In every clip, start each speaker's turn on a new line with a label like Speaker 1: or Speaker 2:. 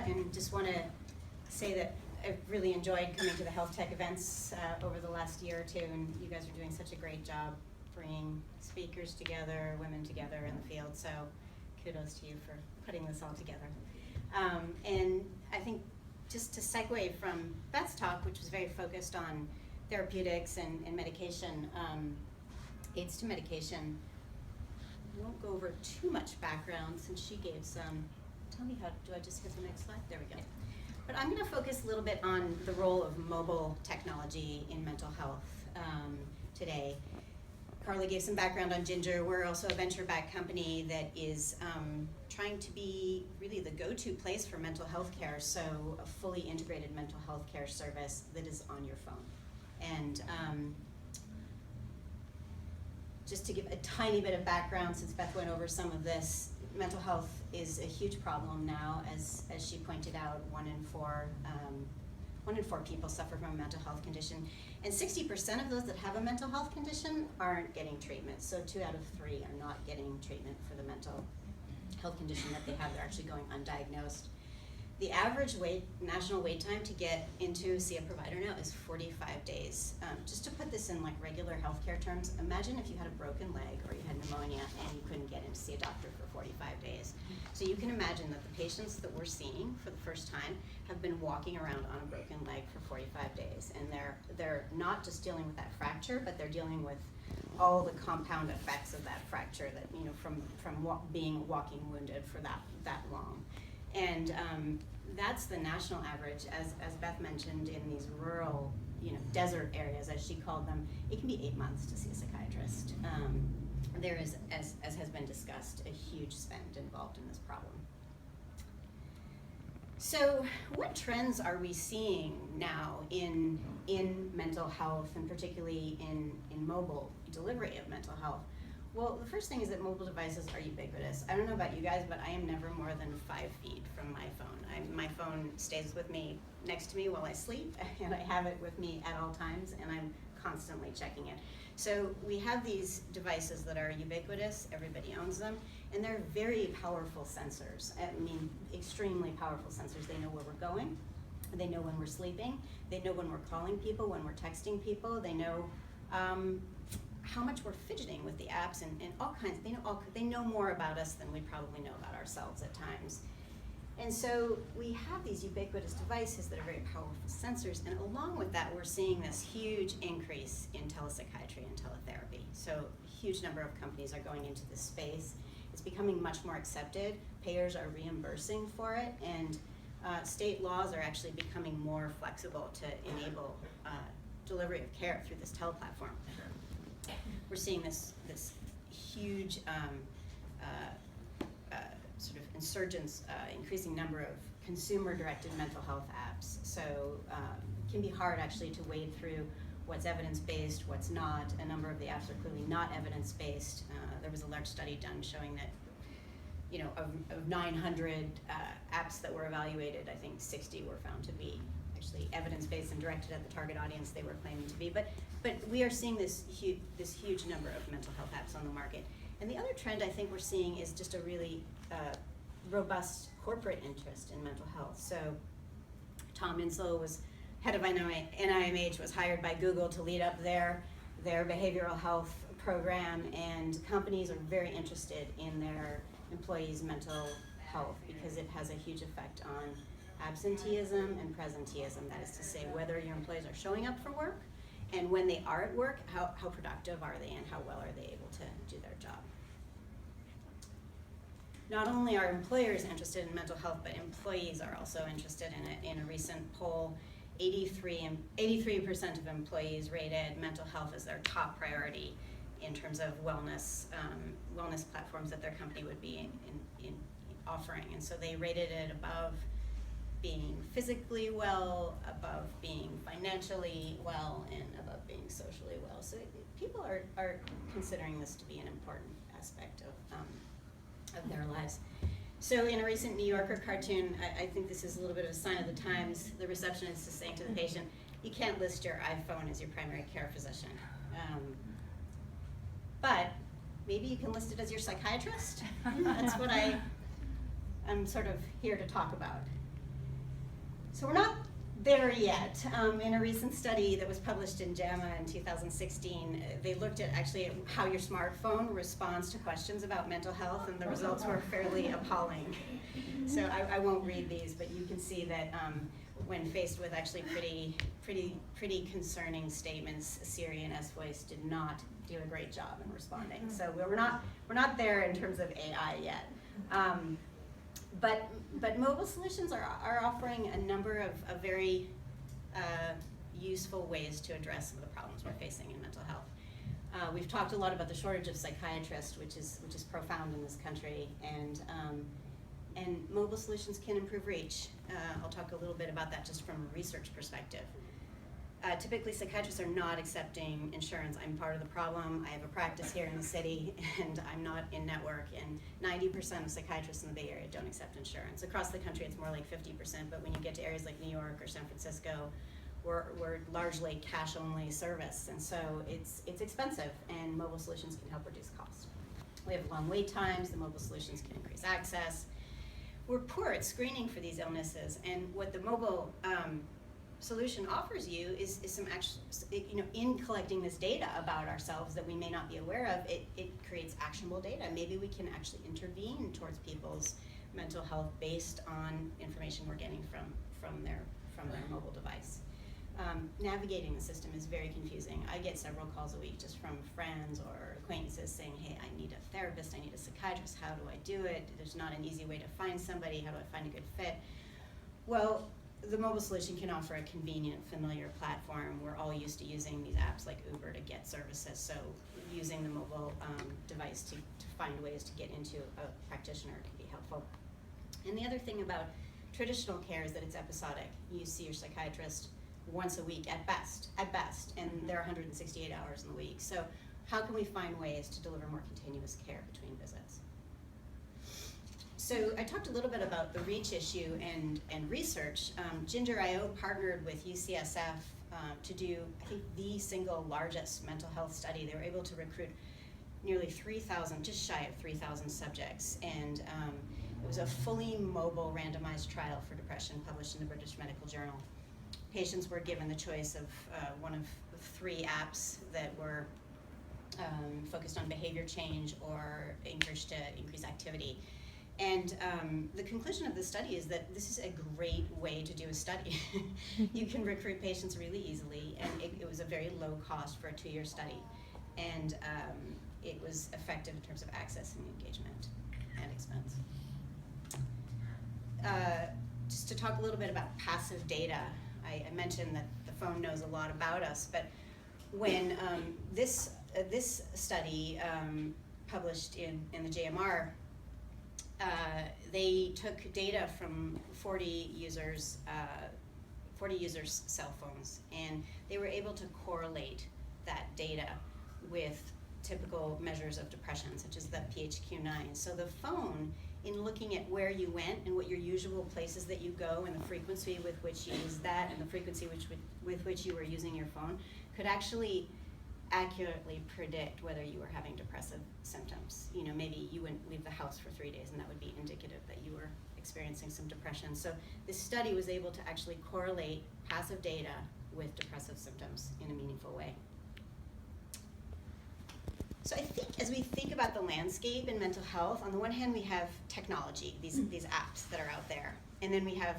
Speaker 1: Sarah, and just want to say that I've really enjoyed coming to the HealthTech events over the last year or two, and you guys are doing such a great job bringing speakers together, women together in the field, so kudos to you for putting this all together. And I think just to segue from Beth's talk, which was very focused on therapeutics and medication, aids to medication, I won't go over too much background since she gave some. Tell me how, do I just hit the next slide? There we go. But I'm going to focus a little bit on the role of mobile technology in mental health today. Carly gave some background on Ginger. We're also a venture-backed company that is trying to be really the go-to place for mental health care, so a fully integrated mental health care service that is on your phone. And just to give a tiny bit of background, since Beth went over some of this, mental health is a huge problem now. As she pointed out, one in four people suffer from a mental health condition, and 60% of those that have a mental health condition aren't getting treatment. So 2 out of 3 are not getting treatment for the mental health condition that they have. They're actually going undiagnosed. The average national wait time to get in to see a provider now is 45 days. Just to put this in like regular healthcare terms, imagine if you had a broken leg or you had pneumonia and you couldn't get in to see a doctor for 45 days. So you can imagine that the patients that we're seeing for the first time have been walking around on a broken leg for 45 days. And they're not just dealing with that fracture, but they're dealing with all the compound effects of that fracture that, you know, from being walking wounded for that long. And that's the national average. As Beth mentioned, in these rural, desert areas, as she called them, it can be 8 months to see a psychiatrist. There is, as has been discussed, a huge spend involved in this problem. So what trends are we seeing now in mental health, and particularly in mobile delivery of mental health? Well, the first thing is that mobile devices are ubiquitous. I don't know about you guys, but I am never more than 5 feet from my phone. My phone stays with me, next to me while I sleep, and I have it with me at all times, and I'm constantly checking it. So we have these devices that are ubiquitous, everybody owns them, and they're very powerful sensors. I mean, extremely powerful sensors. They know where we're going, they know when we're sleeping, they know when we're calling people, when we're texting people, they know how much we're fidgeting with the apps and all kinds. They know more about us than we probably know about ourselves at times. And so we have these ubiquitous devices that are very powerful sensors, and along with that, we're seeing this huge increase in telepsychiatry and teletherapy. So a huge number of companies are going into this space. It's becoming much more accepted. Payers are reimbursing for it, and state laws are actually becoming more flexible to enable delivery of care through this teleplatform. We're seeing this huge sort of insurgence, increasing number of consumer-directed mental health apps. So it can be hard actually to wade through what's evidence-based, what's not. A number of the apps are clearly not evidence-based. There was a large study done showing that, of 900 apps that were evaluated, I think 60 were found to be actually evidence-based and directed at the target audience they were claiming to be. But we are seeing this huge number of mental health apps on the market. And the other trend I think we're seeing is just a really robust corporate interest in mental health. So Tom Inslow was head of NIMH, was hired by Google to lead up their behavioral health program, and companies are very interested in their employees' mental health because it has a huge effect on absenteeism and presenteeism. That is to say, whether your employees are showing up for work, and when they are at work, how productive are they and how well are they able to do their job. Not only are employers interested in mental health, but employees are also interested in it. In a recent poll, 83% of employees rated mental health as their top priority in terms of wellness platforms that their company would be in offering. And so they rated it above being physically well, above being financially well, and above being socially well. So people are considering this to be an important aspect of their lives. So in a recent New Yorker cartoon, I think this is a little bit of a sign of the times. The receptionist is saying to the patient, you can't list your iPhone as your primary care physician. But maybe you can list it as your psychiatrist. That's what I'm sort of here to talk about. So we're not there yet. In a recent study that was published in JAMA in 2016, they looked at how your smartphone responds to questions about mental health, and the results were fairly appalling. So I won't read these, but you can see that when faced with actually pretty concerning statements, Siri and S-Voice did not do a great job in responding. So we're not there in terms of AI yet. But mobile solutions are offering a number of very useful ways to address some of the problems we're facing in mental health. We've talked a lot about the shortage of psychiatrists, which is profound in this country, and mobile solutions can improve reach. I'll talk a little bit about that just from a research perspective. Typically, psychiatrists are not accepting insurance. I'm part of the problem. I have a practice here in the city, and I'm not in network, and 90% of psychiatrists in the Bay Area don't accept insurance. Across the country, it's more like 50%, but when you get to areas like New York or San Francisco, we're largely cash-only service, and so it's expensive, and mobile solutions can help reduce cost. We have long wait times. The mobile solutions can increase access. We're poor at screening for these illnesses, and what the mobile solution offers you is some actual, in collecting this data about ourselves that we may not be aware of, it creates actionable data. Maybe we can actually intervene towards people's mental health based on information we're getting from their mobile device. Navigating the system is very confusing. I get several calls a week just from friends or acquaintances saying, hey, I need a therapist, I need a psychiatrist, how do I do it? There's not an easy way to find somebody, how do I find a good fit? Well, the mobile solution can offer a convenient, familiar platform. We're all used to using these apps like Uber to get services, so using the mobile device to find ways to get into a practitioner can be helpful. And the other thing about traditional care is that it's episodic. You see your psychiatrist once a week at best, and there are 168 hours in the week. So how can we find ways to deliver more continuous care between visits? So I talked a little bit about the reach issue and research. Ginger.io partnered with UCSF to do, I think, the single largest mental health study. They were able to recruit nearly 3,000, just shy of 3,000 subjects, and it was a fully mobile randomized trial for depression published in the British Medical Journal. Patients were given the choice of one of 3 apps that were focused on behavior change or encouraged to increase activity. And the conclusion of the study is that this is a great way to do a study. You can recruit patients really easily, and it was a very low cost for a 2-year study. And it was effective in terms of access and engagement and expense. Just to talk a little bit about passive data, I mentioned that the phone knows a lot about us, but when this study published in the JMR, they took data from 40 users' cell phones, and they were able to correlate that data with typical measures of depression, such as the PHQ-9. So the phone, in looking at where you went and what your usual places that you go and the frequency with which you use that and the frequency with which you were using your phone, could actually accurately predict whether you were having depressive symptoms. Maybe you wouldn't leave the house for 3 days, and that would be indicative that you were experiencing some depression. So this study was able to actually correlate passive data with depressive symptoms in a meaningful way. So I think as we think about the landscape in mental health, on the one hand we have technology, these apps that are out there, and then we have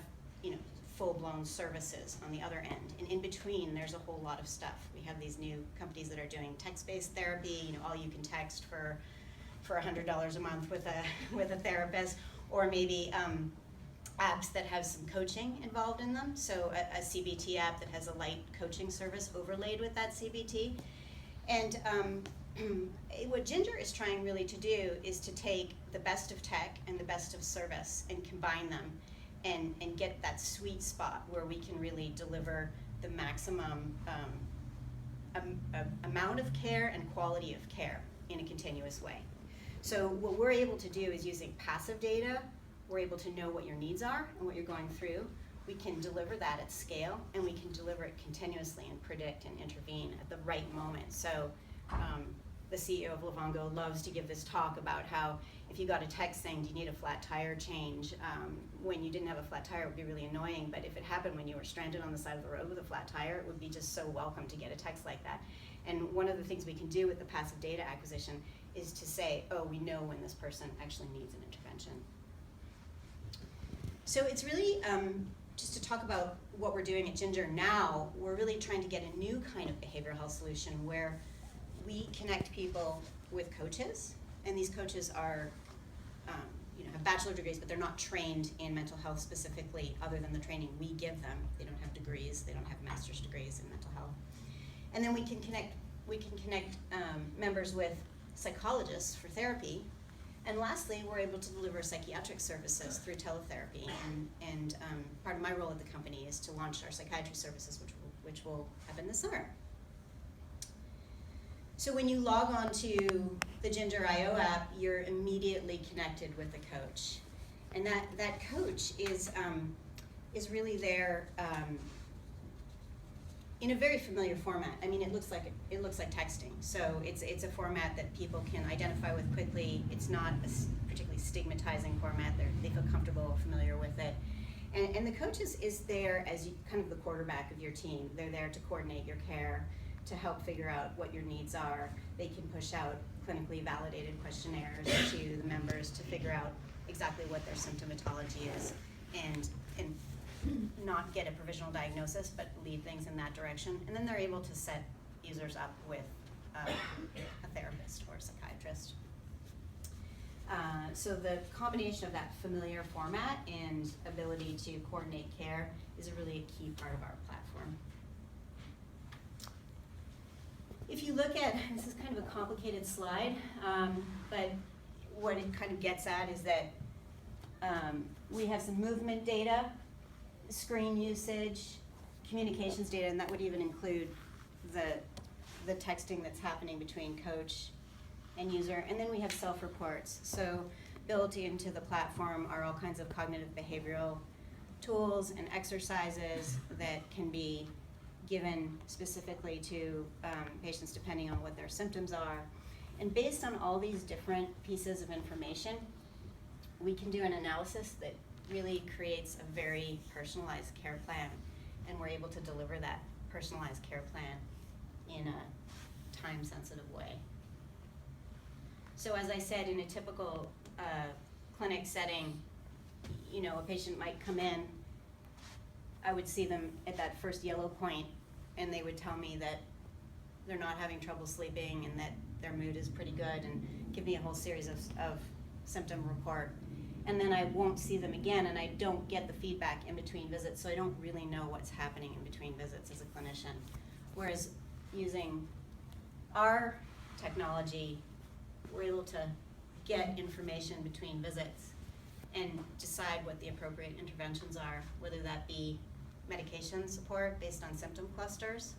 Speaker 1: full-blown services on the other end, and in between there's a whole lot of stuff. We have these new companies that are doing text-based therapy, all you can text for $100 a month with a therapist, or maybe apps that have some coaching involved in them. So a CBT app that has a light coaching service overlaid with that CBT. And what Ginger is trying really to do is to take the best of tech and the best of service and combine them and get that sweet spot where we can really deliver the maximum amount of care and quality of care in a continuous way. So what we're able to do is, using passive data, we're able to know what your needs are and what you're going through. We can deliver that at scale, and we can deliver it continuously and predict and intervene at the right moment. So the CEO of Livongo, loves to give this talk about how if you got a text saying, do you need a flat tire change, when you didn't have a flat tire, it would be really annoying, but if it happened when you were stranded on the side of the road with a flat tire, it would be just so welcome to get a text like that. And one of the things we can do with the passive data acquisition is to say, oh, we know when this person actually needs an intervention. So it's really, just to talk about what we're doing at Ginger now, we're really trying to get a new kind of behavioral health solution where we connect people with coaches, and these coaches are, have bachelor degrees, but they're not trained in mental health specifically, other than the training we give them. They don't have degrees, they don't have master's degrees in mental health. And then we can connect members with psychologists for therapy. And lastly, we're able to deliver psychiatric services through teletherapy. And part of my role at the company is to launch our psychiatry services, which will happen this summer. So when you log on to the Ginger.io app, you're immediately connected with a coach. And that coach is really there in a very familiar format. I mean, it looks like texting. So it's a format that people can identify with quickly. It's not a particularly stigmatizing format. They feel comfortable, familiar with it. And the coach is there as kind of the quarterback of your team. They're there to coordinate your care, to help figure out what your needs are. They can push out clinically validated questionnaires to the members to figure out exactly what their symptomatology is, and not get a provisional diagnosis, but lead things in that direction. And then they're able to set users up with a therapist or a psychiatrist. So the combination of that familiar format and ability to coordinate care is a really key part of our platform. If you look at, this is kind of a complicated slide, but what it kind of gets at is that we have some movement data, screen usage, communications data, and that would even include the texting that's happening between coach and user. And then we have self-reports. So built into the platform are all kinds of cognitive behavioral tools and exercises that can be given specifically to patients depending on what their symptoms are. And based on all these different pieces of information, we can do an analysis that really creates a very personalized care plan, and we're able to deliver that personalized care plan in a time-sensitive way. So as I said, in a typical clinic setting, a patient might come in, I would see them at that first yellow point, and they would tell me that they're not having trouble sleeping and that their mood is pretty good, and give me a whole series of symptom report. And then I won't see them again, and I don't get the feedback in between visits, so I don't really know what's happening in between visits as a clinician. Whereas using our technology, we're able to get information between visits and decide what the appropriate interventions are, whether that be medication support based on symptom clusters.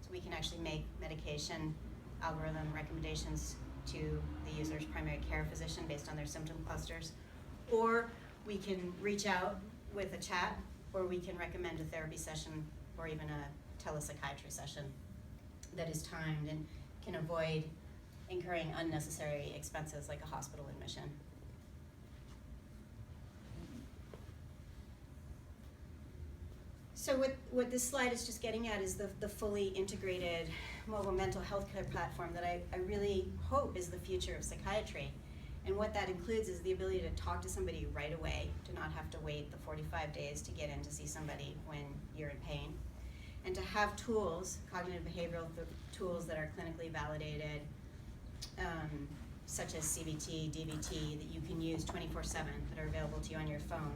Speaker 1: So we can actually make medication algorithm recommendations to the user's primary care physician based on their symptom clusters. Or we can reach out with a chat, or we can recommend a therapy session or even a telepsychiatry session that is timed and can avoid incurring unnecessary expenses like a hospital admission. So what this slide is just getting at is the fully integrated mobile mental health care platform that I really hope is the future of psychiatry. And what that includes is the ability to talk to somebody right away, to not have to wait the 45 days to get in to see somebody when you're in pain, and to have tools, cognitive behavioral tools that are clinically validated, such as CBT, DBT, that you can use 24/7, that are available to you on your phone,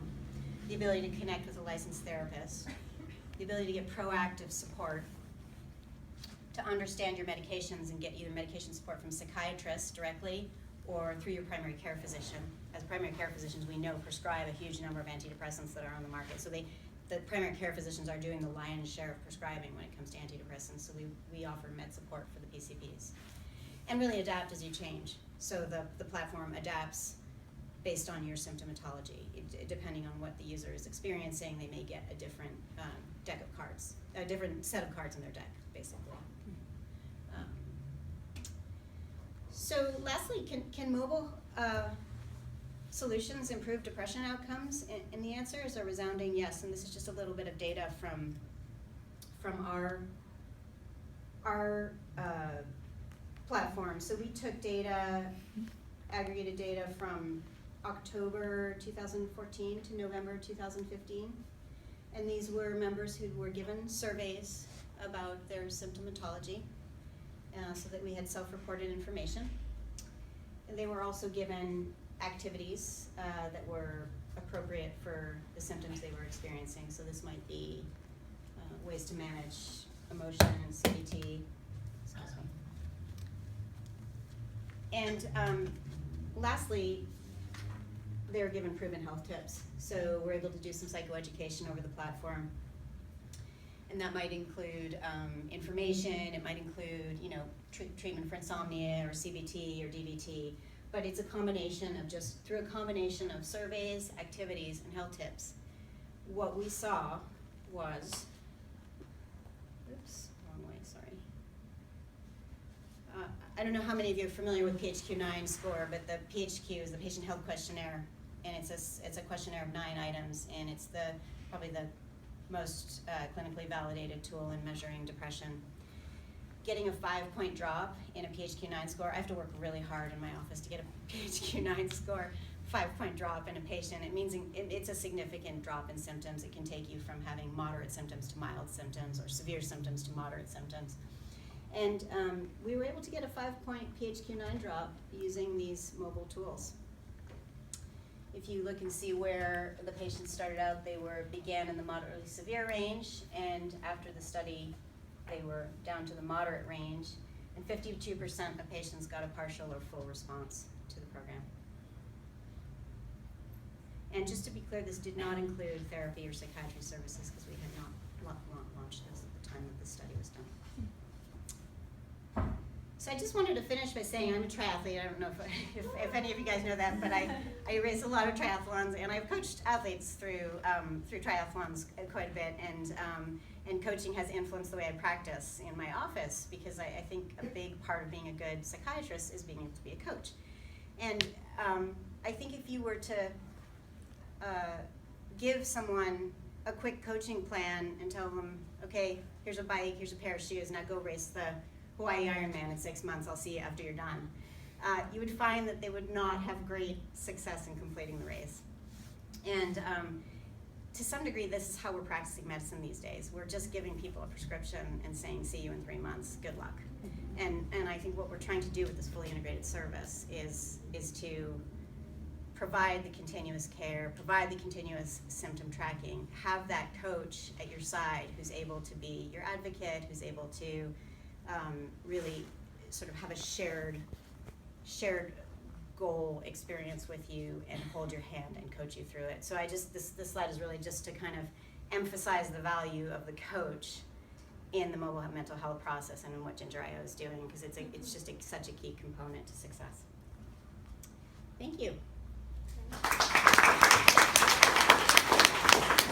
Speaker 1: the ability to connect with a licensed therapist, the ability to get proactive support, to understand your medications and get either medication support from psychiatrists directly or through your primary care physician. As primary care physicians, we know prescribe a huge number of antidepressants that are on the market. So the primary care physicians are doing the lion's share of prescribing when it comes to antidepressants. So we offer med support for the PCPs. And really adapt as you change. So the platform adapts based on your symptomatology. Depending on what the user is experiencing, they may get a different deck of cards, a different set of cards in their deck, basically. So lastly, can mobile solutions improve depression outcomes? And the answer is a resounding yes, and this is just a little bit of data from our platform. So we took data, aggregated data from October 2014 to November 2015. And these were members who were given surveys about their symptomatology so that we had self-reported information. And they were also given activities that were appropriate for the symptoms they were experiencing. So this might be ways to manage emotion, CBT. And lastly, they were given proven health tips. So we're able to do some psychoeducation over the platform. And that might include information, it might include, you know, treatment for insomnia or CBT or DBT, but it's a combination of just, through a combination of surveys, activities, and health tips. What we saw was, oops, wrong way, sorry. I don't know how many of you are familiar with PHQ-9 score, but the PHQ is the Patient Health Questionnaire, and it's a questionnaire of 9 items, and it's probably the most clinically validated tool in measuring depression. Getting a 5-point drop in a PHQ-9 score, I have to work really hard in my office to get a PHQ-9 score, 5-point drop in a patient. It means it's a significant drop in symptoms. It can take you from having moderate symptoms to mild symptoms, or severe symptoms to moderate symptoms. And we were able to get a 5-point PHQ-9 drop using these mobile tools. If you look and see where the patients started out, they began in the moderately severe range, and after the study, they were down to the moderate range, and 52% of patients got a partial or full response to the program. And just to be clear, this did not include therapy or psychiatry services because we had not launched those at the time that the study was done. So I just wanted to finish by saying I'm a triathlete. I don't know if any of you guys know that, but I race a lot of triathlons, and I've coached athletes through triathlons quite a bit, and coaching has influenced the way I practice in my office, because I think a big part of being a good psychiatrist is being able to be a coach. And I think if you were to give someone a quick coaching plan and tell them, okay, here's a bike, here's a pair of shoes, now go race the Hawaii Ironman in 6 months, I'll see you after you're done. You would find that they would not have great success in completing the race. And to some degree, this is how we're practicing medicine these days. We're just giving people a prescription and saying, see you in 3 months, good luck. And I think what we're trying to do with this fully integrated service is to provide the continuous care, provide the continuous symptom tracking, have that coach at your side who's able to be your advocate, who's able to really sort of have a shared goal experience with you and hold your hand and coach you through it. So this slide is really just to kind of emphasize the value of the coach in the mobile mental health process and in what Ginger.io is doing, because it's just such a key component to success. Thank you.